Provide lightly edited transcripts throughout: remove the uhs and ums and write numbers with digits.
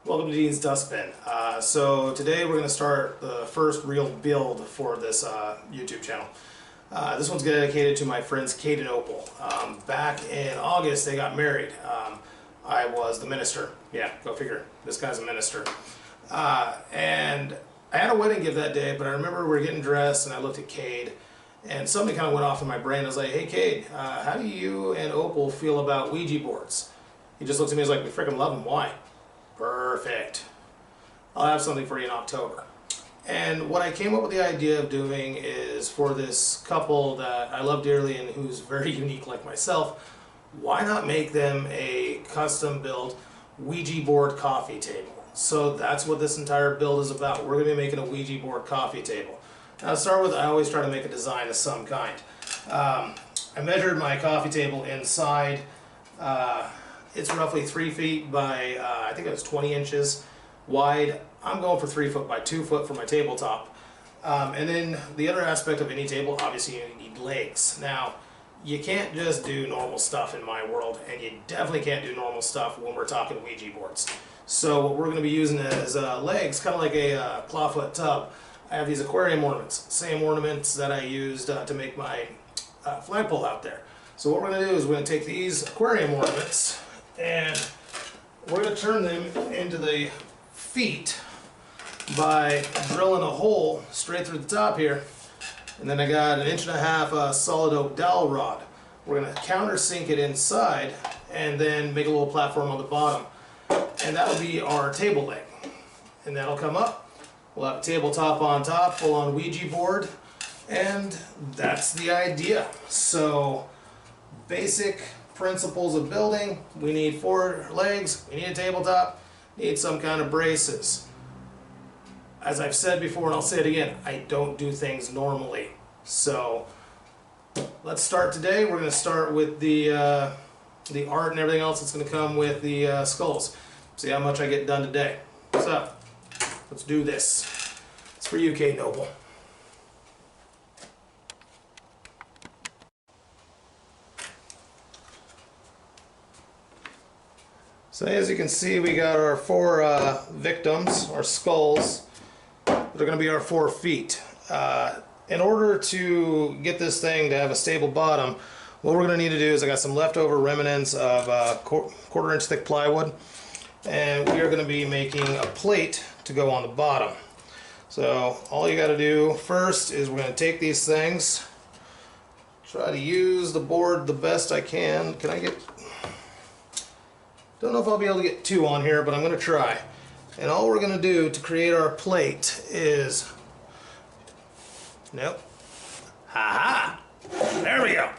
Welcome to Dean's Dustbin. So today we're going to start the first real build for this YouTube channel. This one's dedicated to my friends Kade and Opal. Back in August they got married. I was the minister. Yeah, go figure. This guy's a minister. And I had a wedding gift that day, but I remember we were getting dressed and I looked at Kade and something kind of went off in my brain. I was like, hey Kade, how do you and Opal feel about Ouija boards? He just looked at me and was like, we freaking love them. Why? Perfect. I'll have something for you in October. And what I came up with the idea of doing is for this couple that I love dearly and who's very unique like myself, why not make them a custom built Ouija board coffee table? So that's what this entire build is about. We're going to be making a Ouija board coffee table. Now to start with, I always try to make a design of some kind. I measured my coffee table inside. It's roughly 3 feet by, I think it was 20 inches wide. I'm going for 3 foot by 2 foot for my tabletop. And then the other aspect of any table, obviously you need legs. Now, you can't just do normal stuff in my world, and you definitely can't do normal stuff when we're talking Ouija boards. So what we're going to be using as legs, kind of like a clawfoot tub. I have these aquarium ornaments, same ornaments that I used to make my flagpole out there. So what we're going to do is we're going to take these aquarium ornaments and we're going to turn them into the feet by drilling a hole straight through the top here. And then I got 1.5 inch solid oak dowel rod. We're going to countersink it inside and then make a little platform on the bottom. And that'll be our table leg. And that'll come up. We'll have a tabletop on top, full on Ouija board. And that's the idea. So basic principles of building: we need 4 legs, we need a tabletop, need some kind of braces. As I've said before, and I'll say it again, I don't do things normally. So let's start today. We're going to start with the art and everything else that's going to come with the skulls. See how much I get done today. So let's do this. It's for you, Kade and Opal. So as you can see, we got our 4 victims, our skulls. They're going to be our 4 feet. In order to get this thing to have a stable bottom, what we're going to need to do is I got some leftover remnants of 1/4 inch thick plywood, and we are going to be making a plate to go on the bottom. So all you got to do first is we're going to take these things, try to use the board the best I can. Can I get... Don't know if I'll be able to get 2 on here, but I'm going to try. And all we're going to do to create our plate is... Nope. Ha-ha! There we go!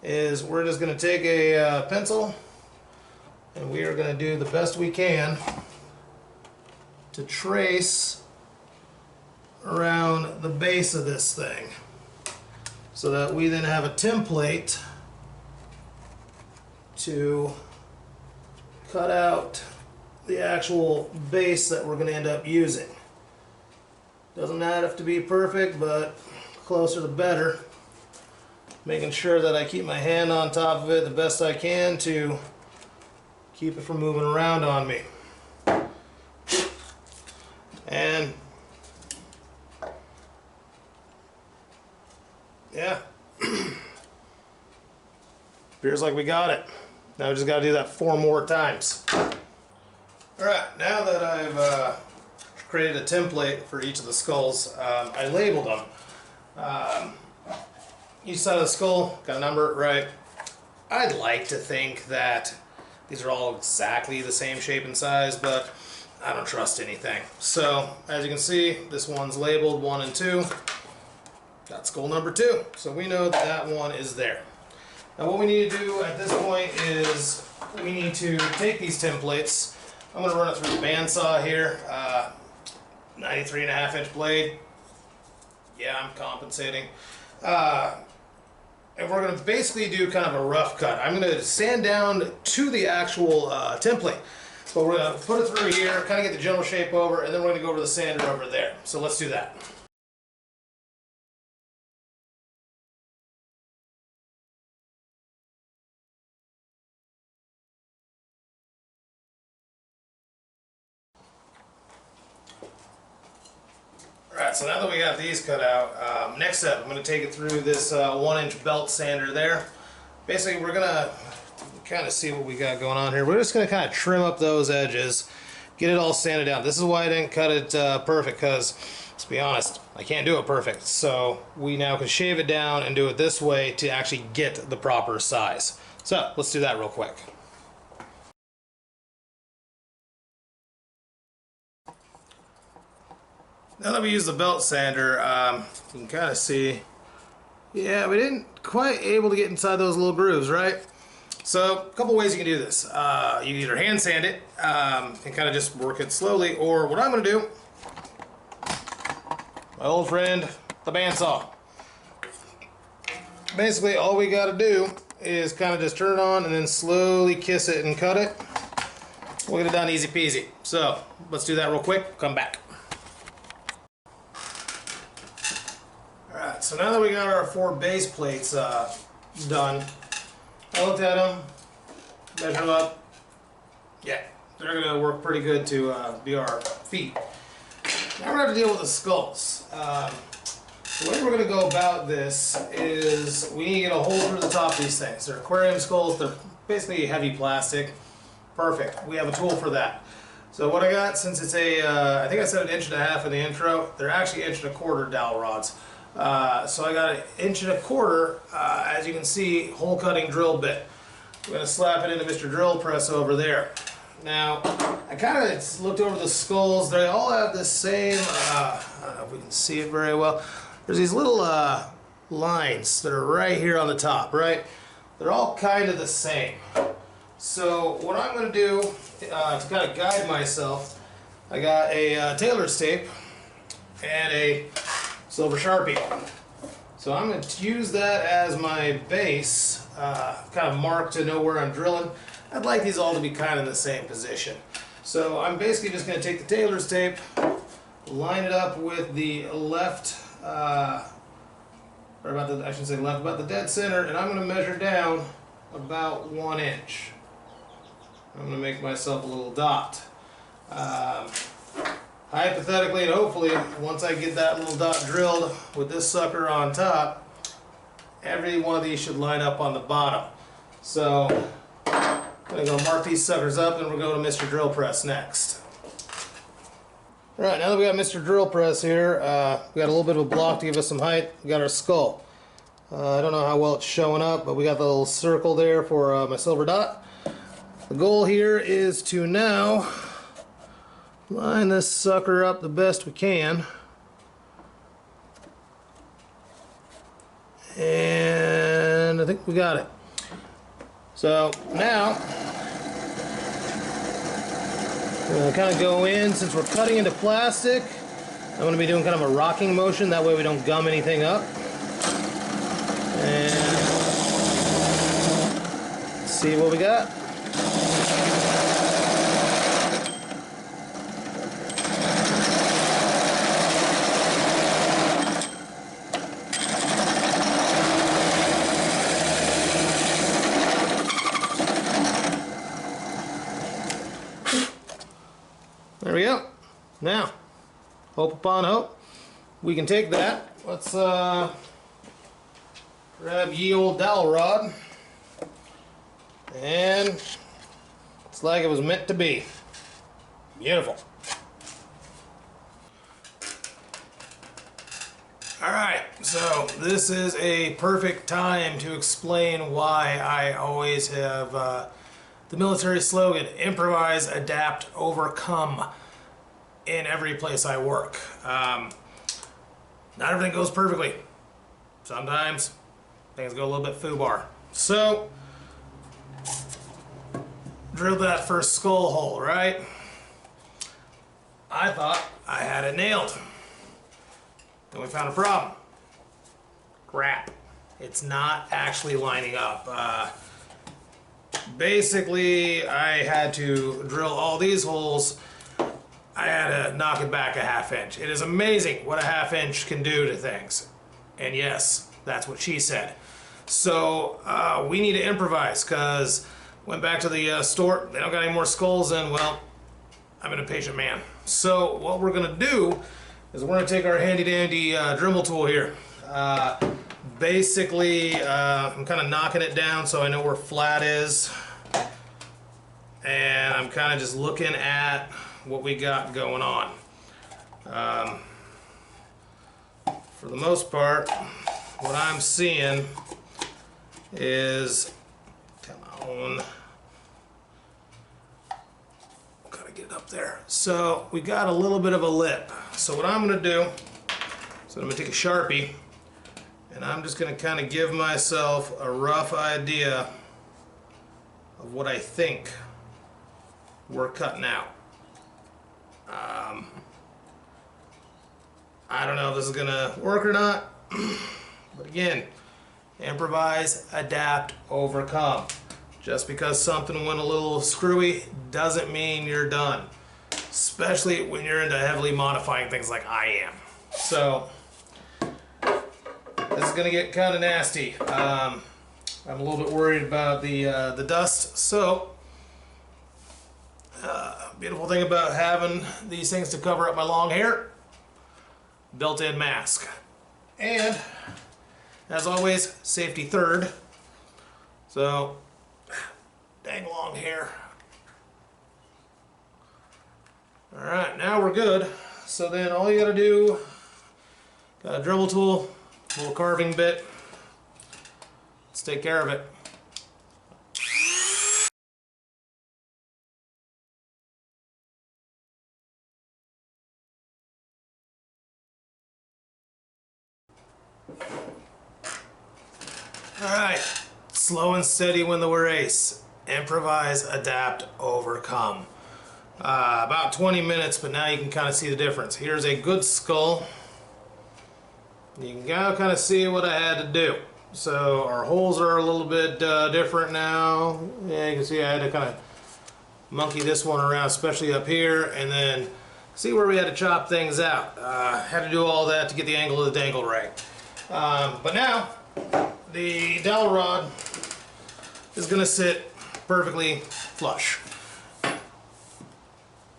Is we're just going to take a pencil, and we are going to do the best we can to trace around the base of this thing, so that we then have a template to cut out the actual base that we're going to end up using. Doesn't have to be perfect, but closer the better. Making sure that I keep my hand on top of it the best I can to keep it from moving around on me. And yeah, appears like we got it. Now we just got to do that 4 more times. Alright, now that I've created a template for each of the skulls, I labeled them. Each side of the skull, got a number, right? I'd like to think that these are all exactly the same shape and size, but I don't trust anything. So, as you can see, this one's labeled 1 and 2. Got skull number 2. So we know that that one is there. Now what we need to do at this point is we need to take these templates. I'm going to run it through the bandsaw here. 93.5 inch blade. Yeah, I'm compensating. And we're going to basically do kind of a rough cut. I'm going to sand down to the actual template. But we're going to put it through here, kind of get the general shape over, and then we're going to go over the sander over there. So let's do that. Alright, so now that we got these cut out, next step, I'm going to take it through this 1-inch belt sander there. Basically, we're going to kind of see what we got going on here. We're just going to kind of trim up those edges, get it all sanded down. This is why I didn't cut it perfect, because, let's be honest, I can't do it perfect. So we now can shave it down and do it this way to actually get the proper size. So let's do that real quick. Now that we use the belt sander, you can kind of see, yeah, we didn't quite able to get inside those little grooves, right? So, a couple ways you can do this. You can either hand sand it and kind of just work it slowly, or what I'm going to do, my old friend, the bandsaw. Basically, all we got to do is kind of just turn it on and then slowly kiss it and cut it. We'll get it done easy peasy. So, let's do that real quick, come back. Alright, so now that we got our 4 base plates done, I looked at them, measured them up. Yeah, they're going to work pretty good to be our feet. Now we're going to have to deal with the skulls. The way we're going to go about this is we need to get a hole through the top of these things. They're aquarium skulls. They're basically heavy plastic. Perfect. We have a tool for that. So what I got, since it's I think I said 1.5 inches in the intro, they're actually 1.25 inch dowel rods. So I got 1.25 inch, as you can see, hole cutting drill bit. I'm going to slap it into Mr. Drill Press over there. Now, I kind of looked over the skulls. They all have the same, I don't know if we can see it very well. There's these little lines that are right here on the top, right? They're all kind of the same. So what I'm going to do to kind of guide myself, I got a tailor's tape and a silver Sharpie. So I'm going to use that as my base, kind of mark to know where I'm drilling. I'd like these all to be kind of in the same position. So I'm basically just going to take the tailor's tape, line it up with the left, I shouldn't say left, about the dead center, and I'm going to measure down about 1 inch. I'm going to make myself a little dot. Hypothetically and hopefully, once I get that little dot drilled with this sucker on top, every one of these should line up on the bottom. So I'm going to go mark these suckers up and we'll go to Mr. Drill Press next. Alright, now that we got Mr. Drill Press here, we got a little bit of a block to give us some height. We got our skull. I don't know how well it's showing up, but we got the little circle there for my silver dot. The goal here is to now line this sucker up the best we can. And I think we got it. So now, we're going to kind of go in, since we're cutting into plastic, I'm going to be doing kind of a rocking motion, that way we don't gum anything up. And let's see what we got. There we go. Now, hope upon hope, we can take that. Let's grab ye old dowel rod, and it's like it was meant to be. Beautiful. Alright, so this is a perfect time to explain why I always have the military slogan, improvise, adapt, overcome, in every place I work. Not everything goes perfectly. Sometimes things go a little bit foobar. So, drilled that first skull hole, right? I thought I had it nailed. Then we found a problem. Crap. It's not actually lining up. Basically, I had to drill all these holes. I had to knock it back a ½ inch. It is amazing what a ½ inch can do to things. And yes, that's what she said. So we need to improvise, because went back to the store, they don't got any more skulls in. Well, I'm an impatient man. So what we're going to do is we're going to take our handy dandy Dremel tool here. Basically, I'm kind of knocking it down so I know where flat is. And I'm kind of just looking at what we got going on. For the most part, what I'm seeing is, come on, gotta get it up there. So we got a little bit of a lip. So what I'm gonna do, so I'm gonna take a Sharpie, and I'm just gonna kind of give myself a rough idea of what I think we're cutting out. I don't know if this is gonna work or not, but again, improvise, adapt, overcome. Just because something went a little screwy doesn't mean you're done, especially when you're into heavily modifying things like I am. So this is gonna get kind of nasty. I'm a little bit worried about the dust. So beautiful thing about having these things to cover up my long hair, built-in mask. And as always, safety third. So dang long hair. All right, now we're good. So then all you gotta do, got a Dremel tool, a little carving bit. Let's take care of it. Alright, slow and steady win the race. Improvise, adapt, overcome. About 20 minutes, but now you can kind of see the difference. Here's a good skull. You can now kind of see what I had to do. So our holes are a little bit different now. Yeah, you can see I had to kind of monkey this one around, especially up here, and then see where we had to chop things out. Had to do all that to get the angle of the dangle right. But now, the dowel rod is going to sit perfectly flush. The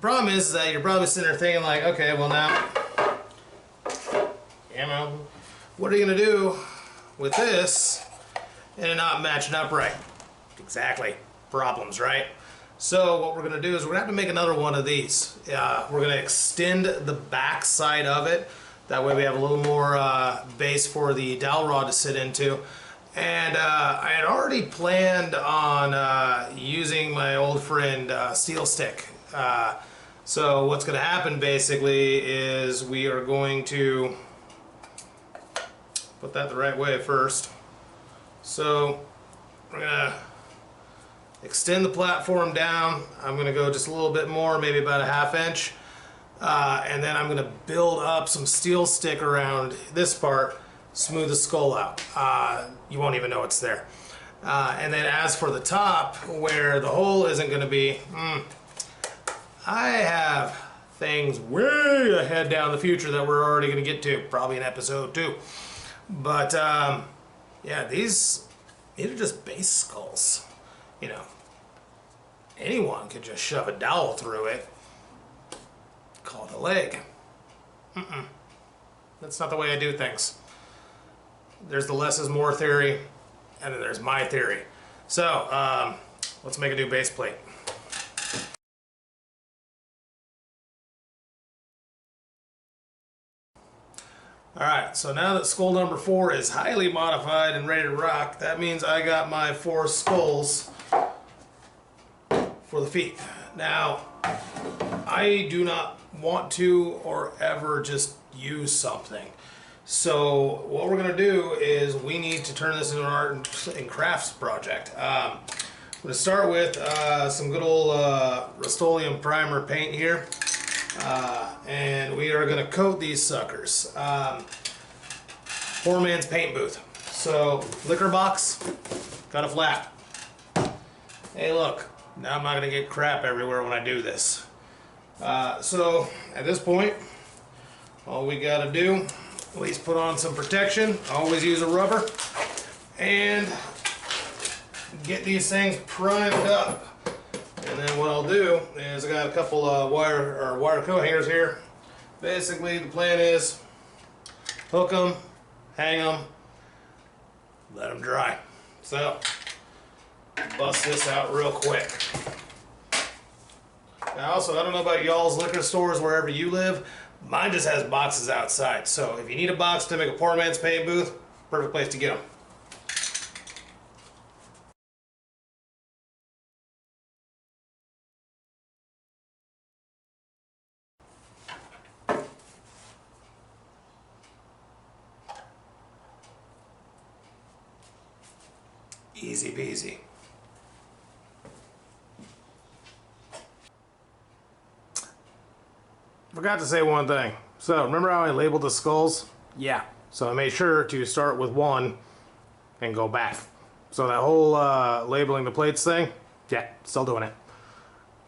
problem is that you're probably sitting there thinking like, okay, well now, you know, what are you going to do with this and it not matching up right? Exactly. Problems, right? So what we're going to do is we're going to have to make another one of these. We're going to extend the back side of it. That way we have a little more base for the dowel rod to sit into. And I had already planned on using my old friend steel stick. So what's going to happen basically is we are going to put that the right way first. So we're going to extend the platform down. I'm going to go just a little bit more, maybe about a ½ inch. And then I'm going to build up some steel stick around this part, smooth the skull out. You won't even know it's there. And then as for the top, where the hole isn't going to be, I have things way ahead down the future that we're already going to get to, probably in episode 2. But yeah, these are just base skulls. You know, anyone could just shove a dowel through it. Call it a leg. That's not the way I do things. There's the less is more theory, and then there's my theory. So let's make a new base plate. Alright, so now that skull number 4 is highly modified and ready to rock, that means I got my 4 skulls for the feet. Now, I do not want to or ever just use something. So what we're going to do is we need to turn this into an art and crafts project. I'm going to start with some good old Rust-Oleum primer paint here. And we are going to coat these suckers. Poor man's paint booth. So liquor box, got a flap. Hey look, now I'm not going to get crap everywhere when I do this. So at this point, all we got to do, at least put on some protection. Always use a rubber, and get these things primed up. And then what I'll do is I got a couple wire coat hangers here. basically the plan is hook them, hang them, let them dry. So, bust this out real quick. Now also, I don't know about y'all's liquor stores wherever you live, mine just has boxes outside. So if you need a box to make a poor man's paint booth, perfect place to get them. Easy peasy. Forgot to say one thing. So remember how I labeled the skulls? Yeah. So I made sure to start with one and go back. So that whole labeling the plates thing, yeah, still doing it.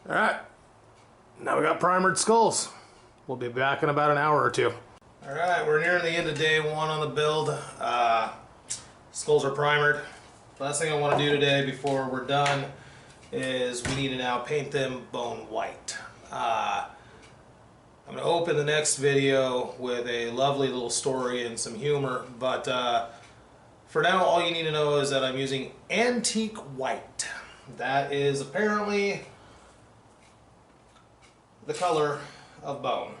Alright. Now we got primered skulls. We'll be back in about an hour or two. Alright, we're nearing the end of day one on the build. Skulls are primered. Last thing I want to do today before we're done is we need to now paint them bone white. I'm going to open the next video with a lovely little story and some humor, but for now all you need to know is that I'm using antique white. That is apparently the color of bone.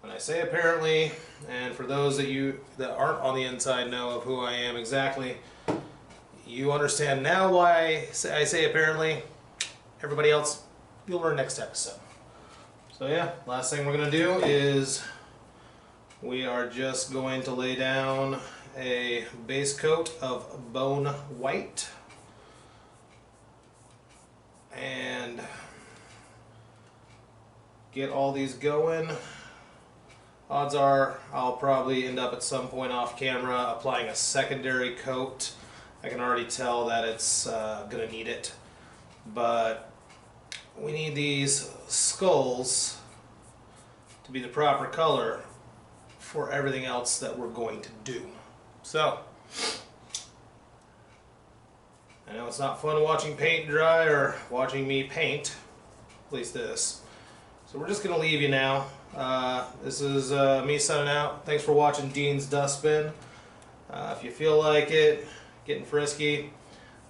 When I say apparently, and for those that aren't on the inside know of who I am exactly, you understand now why I say apparently. Everybody else, you'll learn next episode. So yeah, last thing we're going to do is we are just going to lay down a base coat of bone white and get all these going. Odds are I'll probably end up at some point off camera applying a secondary coat. I can already tell that it's going to need it. But we need these skulls to be the proper color for everything else that we're going to do. So, I know it's not fun watching paint dry or watching me paint, at least this. So we're just going to leave you now. This is me signing out. Thanks for watching Dean's Dustbin. If you feel like it, getting frisky,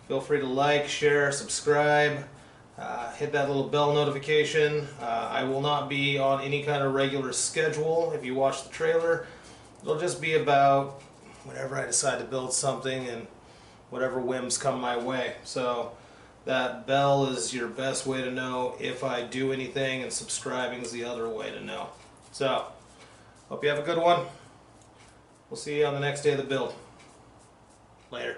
feel free to like, share, subscribe, hit that little bell notification. I will not be on any kind of regular schedule. If you watch the trailer, it'll just be about whenever I decide to build something and whatever whims come my way. So that bell is your best way to know if I do anything, and subscribing is the other way to know. So, hope you have a good one. We'll see you on the next day of the build. Later.